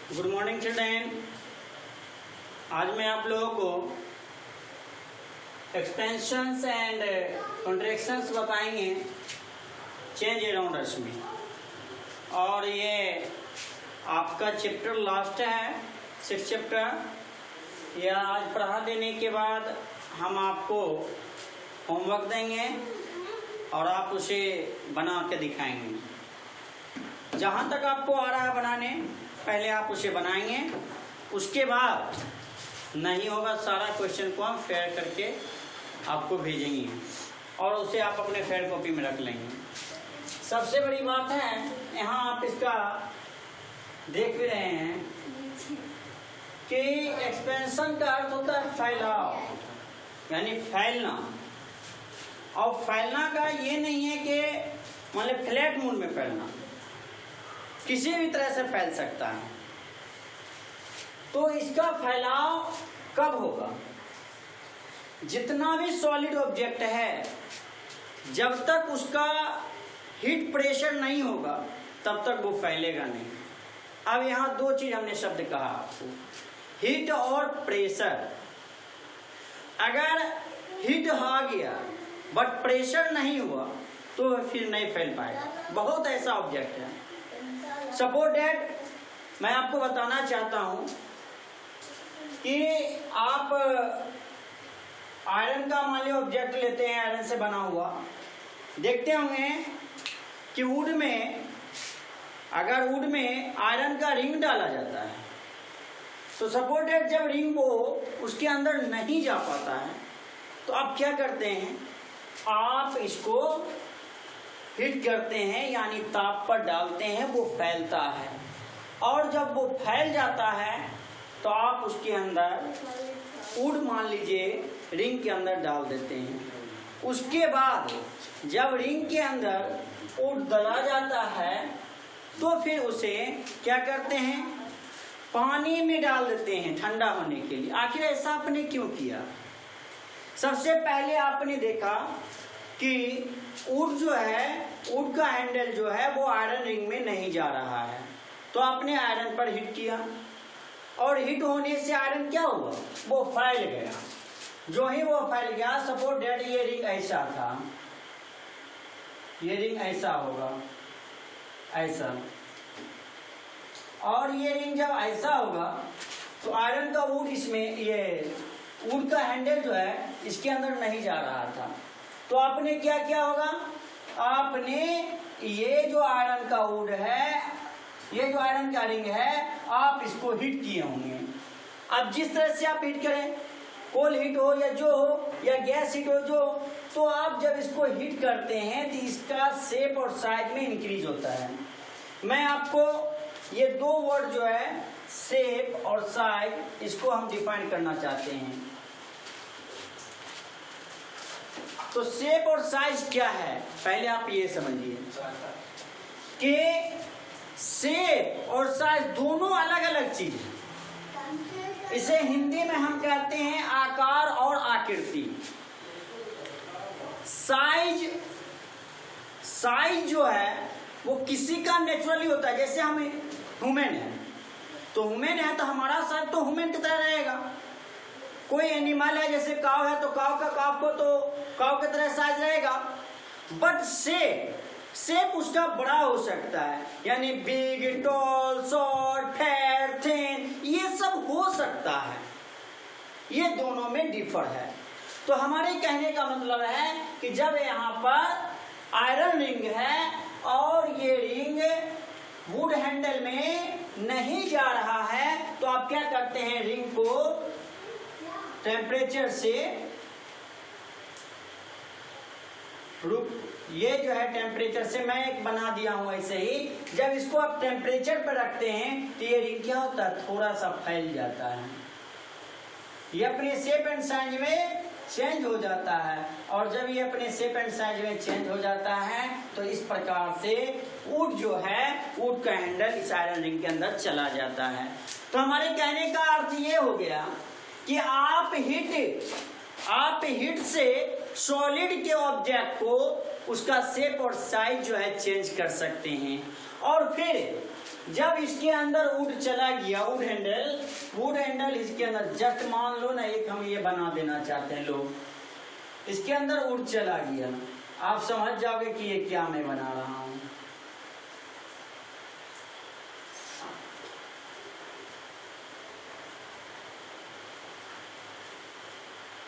Good morning children. आज मैं आप लोगों को एक्सपेंशंस एंड कॉन्ट्रैक्शंस बताएंगे चेंज अराउंड अस में। और ये आपका चैप्टर लास्ट है, 6 चैप्टर। यह आज पढ़ा देने के बाद हम आपको होमवर्क देंगे और आप उसे बना के दिखाएंगे। जहाँ तक आपको आ रहा है बनाने, पहले आप उसे बनाएंगे, उसके बाद नहीं होगा सारा क्वेश्चन को हम फेयर करके आपको भेजेंगे और उसे आप अपने फेयर कॉपी में रख लेंगे। सबसे बड़ी बात है, यहाँ आप इसका देख भी रहे हैं कि एक्सपेंशन का अर्थ होता है फैलाव, यानी फैलना। और फैलना का ये नहीं है कि मतलब फ्लैट मूड में फैलना, किसी भी तरह से फैल सकता है। तो इसका फैलाव कब होगा? जितना भी सॉलिड ऑब्जेक्ट है, जब तक उसका हीट प्रेशर नहीं होगा तब तक वो फैलेगा नहीं। अब यहाँ दो चीज हमने शब्द कहा आपको, हीट और प्रेशर। अगर हीट आ गया बट प्रेशर नहीं हुआ तो फिर नहीं फैल पाएगा। बहुत ऐसा ऑब्जेक्ट है। सपोज दैट मैं आपको बताना चाहता हूं कि आप आयरन का मान लो ऑब्जेक्ट लेते हैं, आयरन से बना हुआ। देखते होंगे कि वुड में, अगर वुड में आयरन का रिंग डाला जाता है तो सपोज दैट जब रिंग वो उसके अंदर नहीं जा पाता है तो आप क्या करते हैं, आप इसको हीट करते हैं, यानी ताप पर डालते हैं, वो फैलता है। और जब वो फैल जाता है तो आप उसके अंदर वुड मान लीजिए रिंग के अंदर डाल देते हैं। उसके बाद जब रिंग के अंदर वुड दला जाता है तो फिर उसे क्या करते हैं, पानी में डाल देते हैं ठंडा होने के लिए। आखिर ऐसा आपने क्यों किया? सबसे पहले आपने देखा कि वुड जो है, वुड का हैंडल जो है वो आयरन रिंग में नहीं जा रहा है, तो आपने आयरन पर हिट किया और हिट होने से आयरन क्या हुआ, वो फैल गया। जो ही वो फैल गया, सपोज दैट ये रिंग ऐसा था, ये रिंग ऐसा होगा, ऐसा, और ये रिंग जब ऐसा होगा तो आयरन का वुड इसमें, ये वुड का हैंडल जो है इसके अंदर नहीं जा रहा था। तो आपने क्या किया होगा, आपने ये जो आयरन का वुड है, ये जो आयरन का रिंग है, आप इसको हिट किए होंगे। अब जिस तरह से आप हिट करें, कोल हिट हो या जो हो या गैस हिट हो जो, तो आप जब इसको हिट करते हैं तो इसका शेप और साइज में इंक्रीज होता है। मैं आपको ये दो वर्ड जो है, शेप और साइज, इसको हम डिफाइन करना चाहते हैं। तो शेप और साइज क्या है, पहले आप ये समझिए कि शेप और साइज दोनों अलग अलग चीज है। इसे हिंदी में हम कहते हैं आकार और आकृति। साइज, साइज जो है वो किसी का नेचुरली होता है। जैसे हम ह्यूमन है तो ह्यूमन है तो हमारा साइज तो ह्यूमन की तरह रहेगा। कोई एनिमल है, जैसे काव है तो काव का, काव को तो काव की तरह साइज रहेगा। बट शेप उसका बड़ा हो सकता है, यानी big, tall, short, fat, thin, ये सब हो सकता है। ये दोनों में डिफर है। तो हमारे कहने का मतलब है कि जब यहाँ पर आयरन रिंग है और ये रिंग वुड हैंडल में नहीं जा रहा है तो आप क्या करते हैं, रिंग को टेम्परेचर से ये जो है टेम्परेचर से मैं एक बना दिया हूं ऐसे ही। जब इसको आप टेम्परेचर पर रखते हैं तो ये रिंग क्या होता है, थोड़ा सा फैल जाता है। ये अपने शेप एंड साइज में चेंज हो जाता है। और जब ये अपने शेप एंड साइज में चेंज हो जाता है तो इस प्रकार से वुड जो है, वुड का हैंडल इस आयरन रिंग के अंदर चला जाता है। तो हमारे कहने का अर्थ ये हो गया कि आप हीट से सॉलिड के ऑब्जेक्ट को, उसका शेप और साइज जो है चेंज कर सकते हैं। और फिर जब इसके अंदर वुड चला गया, वुड हैंडल इसके अंदर, जस्ट मान लो ना एक हम ये बना देना चाहते हैं लोग, इसके अंदर वुड चला गया, आप समझ जाओगे कि ये क्या मैं बना रहा हूं।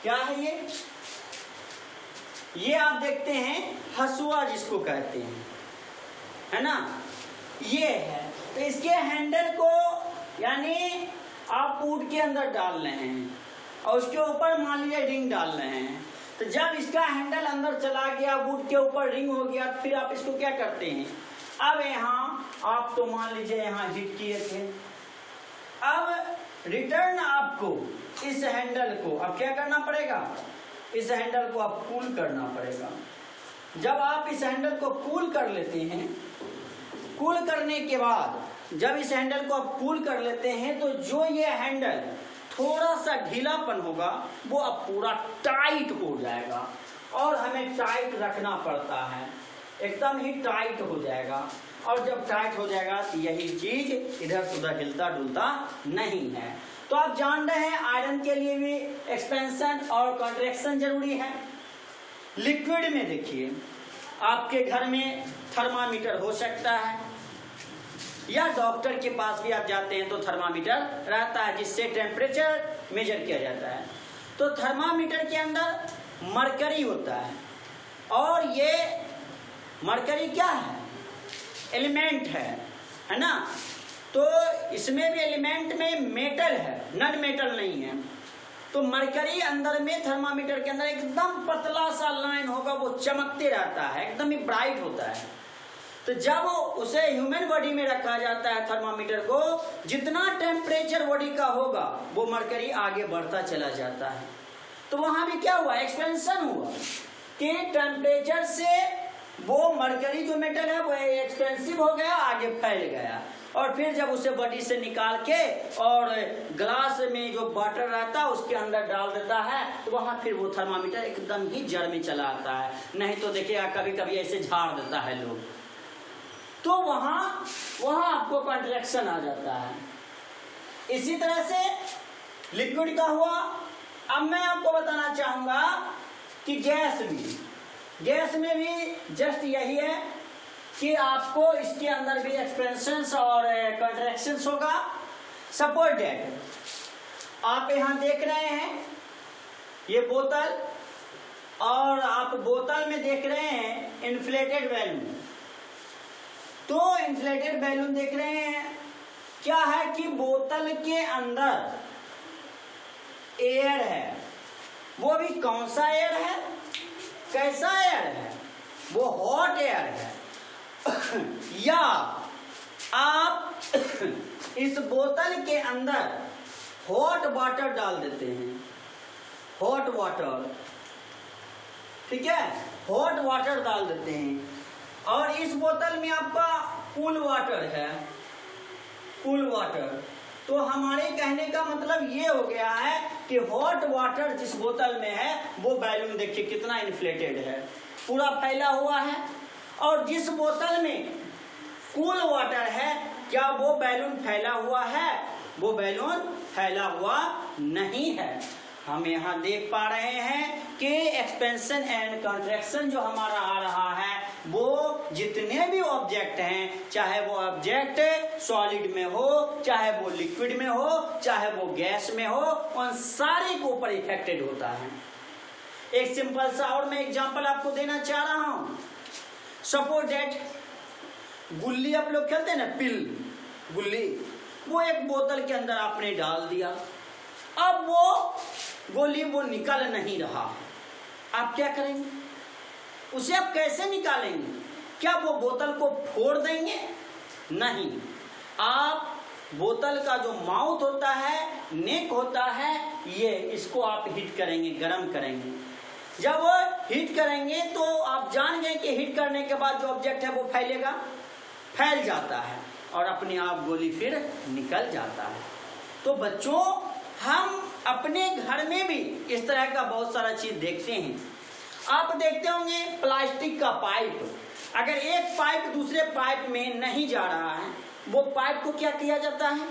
क्या है ये आप देखते हैं हसुआ जिसको कहते हैं, है ना, ये है। तो इसके हैंडल को यानी आप वुड के अंदर डाल रहे हैं और उसके ऊपर मान लीजिए रिंग डाल रहे हैं। तो जब इसका हैंडल अंदर चला गया, वुड के ऊपर रिंग हो गया, फिर आप इसको क्या करते हैं, अब यहाँ आप तो मान लीजिए यहाँ हिट किए थे, अब रिटर्न आपको इस हैंडल को अब क्या करना पड़ेगा, इस हैंडल को आप कूल करना पड़ेगा। जब आप इस हैंडल को कूल कर लेते हैं, कूल करने के बाद जब इस हैंडल को आप कूल कर लेते हैं तो जो ये हैंडल थोड़ा सा ढीलापन होगा वो अब पूरा टाइट हो जाएगा, और हमें टाइट रखना पड़ता है, एकदम ही टाइट हो जाएगा। और जब टाइट हो जाएगा तो यही चीज इधर से उधर हिलता डुलता नहीं है। तो आप जान रहे हैं आयरन के लिए भी एक्सपेंशन और कॉन्ट्रैक्शन जरूरी है। लिक्विड में देखिए, आपके घर में थर्मामीटर हो सकता है, या डॉक्टर के पास भी आप जाते हैं तो थर्मामीटर रहता है जिससे टेम्परेचर मेजर किया जाता है। तो थर्मामीटर के अंदर मरकरी होता है, और ये मरकरी क्या है, एलिमेंट है ना। तो इसमें भी एलिमेंट में मेटल है, नॉन मेटल नहीं है। तो मरकरी अंदर में थर्मामीटर के अंदर एकदम पतला सा लाइन होगा, वो चमकते रहता है, एकदम ही ब्राइट होता है। तो जब उसे ह्यूमन बॉडी में रखा जाता है थर्मामीटर को, जितना टेम्परेचर बॉडी का होगा वो मरकरी आगे बढ़ता चला जाता है। तो वहां भी क्या हुआ, एक्सपेंशन हुआ कि टेम्परेचर से वो मरकरी जो मेटल है वो एक्सपेंसिव हो गया, आगे फैल गया। और फिर जब उसे बॉडी से निकाल के और ग्लास में जो वाटर रहता है उसके अंदर डाल देता है, तो वहां फिर वो थर्मामीटर एकदम ही जड़ में चला आता है। नहीं तो देखिए कभी कभी ऐसे झाड़ देता है लोग, तो वहां आपको कॉन्ट्रैक्शन आ जाता है। इसी तरह से लिक्विड का हुआ। अब मैं आपको बताना चाहूंगा कि गैस में भी जस्ट यही है कि आपको इसके अंदर भी एक्सपेंशन और कॉन्ट्रैक्शंस होगा। सपोज दैट आप यहां देख रहे हैं ये बोतल, और आप बोतल में देख रहे हैं इन्फ्लेटेड बैलून। तो इन्फ्लेटेड बैलून देख रहे हैं, क्या है कि बोतल के अंदर एयर है, वो भी कौन सा एयर है, कैसा एयर है, वो हॉट एयर है। या आप इस बोतल के अंदर हॉट वाटर डाल देते हैं, हॉट वाटर, ठीक है, हॉट वाटर डाल देते हैं, और इस बोतल में आपका कूल वाटर है, कूल वाटर। तो हमारे कहने का मतलब ये हो गया है कि हॉट वाटर जिस बोतल में है वो बैलून देखिए कितना इन्फ्लेटेड है, पूरा फैला हुआ है। और जिस बोतल में कूल वाटर है, क्या वो बैलून फैला हुआ है, वो बैलून फैला हुआ नहीं है। हम यहाँ देख पा रहे हैं कि एक्सपेंशन एंड कॉन्ट्रैक्शन जो हमारा आ रहा है, वो जितने भी ऑब्जेक्ट हैं, चाहे वो ऑब्जेक्ट सॉलिड में हो, चाहे वो लिक्विड में हो, चाहे वो गैस में हो, उन सारे के ऊपर इफेक्टेड होता है। एक सिंपल सा और मैं एग्जांपल आपको देना चाह रहा हूं। सपोज दैट गुल्ली आप लोग खेलते हैं ना, पिल गुल्ली, वो एक बोतल के अंदर आपने डाल दिया, अब वो गोली वो निकल नहीं रहा, आप क्या करेंगे, उसे आप कैसे निकालेंगे? क्या वो बोतल को फोड़ देंगे? नहीं, आप बोतल का जो माउथ होता है, नेक होता है, ये इसको आप हीट करेंगे, गर्म करेंगे। जब हीट करेंगे तो आप जान गए कि हीट करने के बाद जो ऑब्जेक्ट है वो फैलेगा, फैल जाता है और अपने आप गोली फिर निकल जाता है। तो बच्चों, हम अपने घर में भी इस तरह का बहुत सारा चीज देखते हैं। आप देखते होंगे प्लास्टिक का पाइप, अगर एक पाइप दूसरे पाइप में नहीं जा रहा है, वो पाइप को क्या किया जाता है,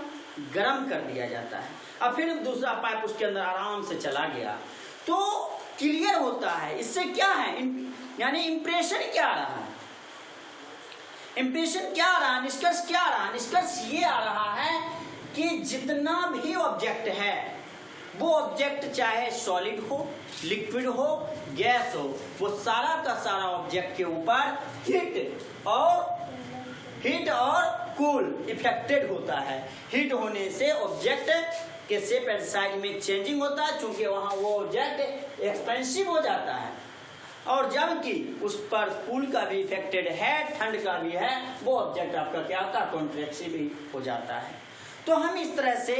गर्म कर दिया जाता है, और फिर दूसरा पाइप उसके अंदर आराम से चला गया, तो क्लियर होता है। इससे क्या है, यानी इंप्रेशन क्या आ रहा है, इंप्रेशन क्या आ रहा है, निष्कर्ष क्या आ रहा है, निष्कर्ष ये आ रहा है कि जितना भी ऑब्जेक्ट है, वो ऑब्जेक्ट चाहे सॉलिड हो, लिक्विड हो, गैस हो, वो सारा का सारा ऑब्जेक्ट के ऊपर हीट और कूल इफेक्टेड होता है। हीट होने से ऑब्जेक्ट के शेप एंड साइज में चेंजिंग होता है, चूंकि वहां वो ऑब्जेक्ट एक्सपेंसिव हो जाता है, और जबकि उस पर कूल का भी इफेक्टेड है, ठंड का भी है, वो ऑब्जेक्ट आपका क्या होता है, कॉन्ट्रैक्टिव भी हो जाता है। तो हम इस तरह से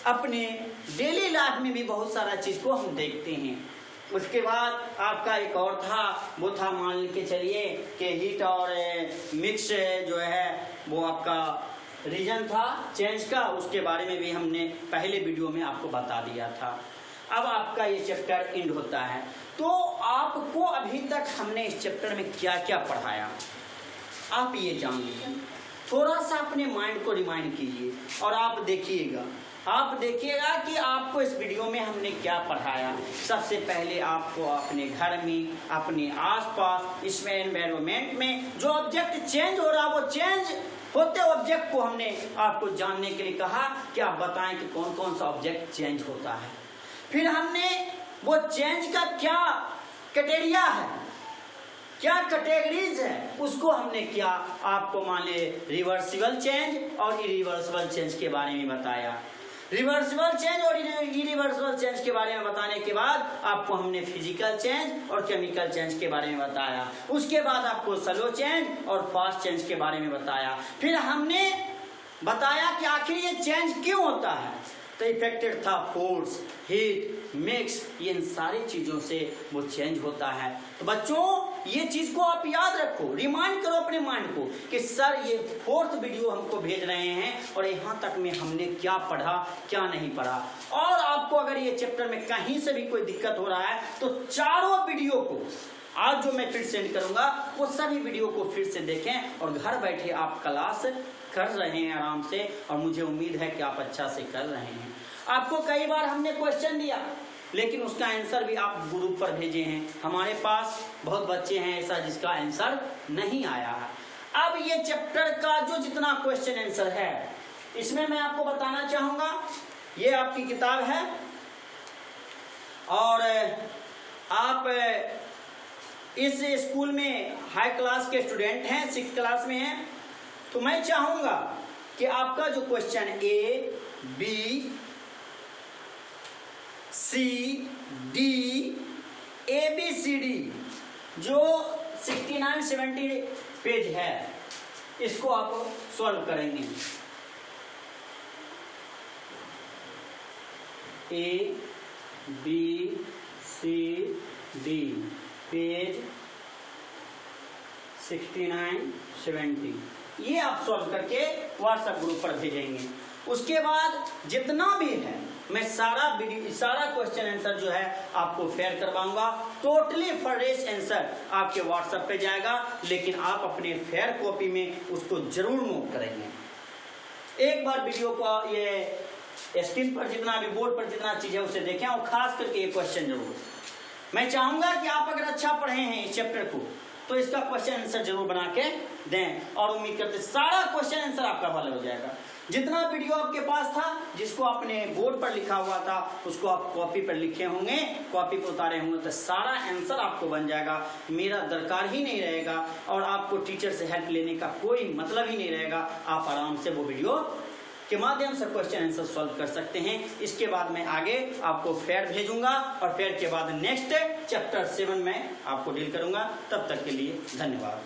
अपने डेली लाइफ में भी बहुत सारा चीज को हम देखते हैं। उसके बाद आपका एक और था, वो था मान के चलिए कि हीट और मिक्स जो है वो आपका रीजन था चेंज का, उसके बारे में भी हमने पहले वीडियो में आपको बता दिया था। अब आपका ये चैप्टर एंड होता है। तो आपको अभी तक हमने इस चैप्टर में क्या क्या पढ़ाया आप ये जान लीजिए। थोड़ा सा अपने माइंड को रिमाइंड कीजिए और आप देखिएगा कि आपको इस वीडियो में हमने क्या पढ़ाया। सबसे पहले आपको अपने घर में, अपने आसपास, इसमें एनवायरनमेंट में जो ऑब्जेक्ट चेंज हो रहा, वो चेंज होते ऑब्जेक्ट को हमने आपको जानने के लिए कहा कि आप बताएं कि कौन कौन सा ऑब्जेक्ट चेंज होता है। फिर हमने वो चेंज का क्या क्राइटेरिया है, क्या कैटेगरीज है, उसको हमने क्या आपको मान ले रिवर्सिबल चेंज और इरिवर्सिबल चेंज के बारे में बताया। रिवर्सिबल चेंज और इरिवर्सिबल चेंज के बारे में बताने के बाद आपको हमने फिजिकल चेंज और केमिकल चेंज के बारे में बताया। उसके बाद आपको स्लो चेंज और फास्ट चेंज के बारे में बताया। फिर हमने बताया कि आखिर ये चेंज क्यों होता है, तो इफेक्टेड था फोर्स, हीट, मिक्स, ये इन सारी चीजों से वो चेंज होता है। तो बच्चों ये चीज को आप याद रखो, रिमाइंड करो अपने माइंड को कि सर ये 4th वीडियो हमको भेज रहे हैं और यहाँ तक में हमने क्या पढ़ा क्या नहीं पढ़ा। और आपको अगर ये चैप्टर में कहीं से भी कोई दिक्कत हो रहा है तो चारों वीडियो को आज जो मैं फिर सेंड करूंगा वो सभी वीडियो को फिर से देखें और घर बैठे आप क्लास कर रहे हैं आराम से, और मुझे उम्मीद है कि आप अच्छा से कर रहे हैं। आपको कई बार हमने क्वेश्चन दिया लेकिन उसका आंसर भी आप ग्रुप पर भेजे हैं। हमारे पास बहुत बच्चे हैं ऐसा जिसका आंसर नहीं आया है। अब ये चैप्टर का जो जितना क्वेश्चन आंसर है इसमें मैं आपको बताना चाहूंगा, ये आपकी किताब है और आप इस स्कूल में हाई क्लास के स्टूडेंट हैं, 6th क्लास में हैं, तो मैं चाहूंगा कि आपका जो question A, B, C, D, ABCD जो 69-70 पेज है इसको आप सॉल्व करेंगे। A, B, C, D page 69-70 ये आप सॉल्व करके व्हाट्सएप ग्रुप पर भेजेंगे। उसके बाद जितना भी है मैं सारा क्वेश्चन आंसर जो है आपको फेयर करवाऊंगा। टोटली फ्रेश आंसर आपके व्हाट्सएप पे जाएगा, लेकिन आप अपने फेयर कॉपी में उसको जरूर नोट करेंगे। एक बार वीडियो को ये स्क्रीन पर जितना भी बोर्ड पर जितना चीज है उसे देखें और खास करके ये क्वेश्चन जरूर। मैं चाहूंगा कि आप अगर अच्छा पढ़े हैं इस चैप्टर को तो इसका क्वेश्चन आंसर जरूर बना के दें, और उम्मीद करते सारा क्वेश्चन आंसर आपका हल हो जाएगा। जितना वीडियो आपके पास था जिसको आपने बोर्ड पर लिखा हुआ था उसको आप कॉपी पर लिखे होंगे, कॉपी पर उतारे होंगे, तो सारा आंसर आपको बन जाएगा। मेरा दरकार ही नहीं रहेगा और आपको टीचर से हेल्प लेने का कोई मतलब ही नहीं रहेगा। आप आराम से वो वीडियो के माध्यम से क्वेश्चन आंसर सॉल्व कर सकते हैं। इसके बाद मैं आगे आपको फेयर भेजूंगा और फेयर के बाद नेक्स्ट चैप्टर 7 में आपको डील करूंगा। तब तक के लिए धन्यवाद।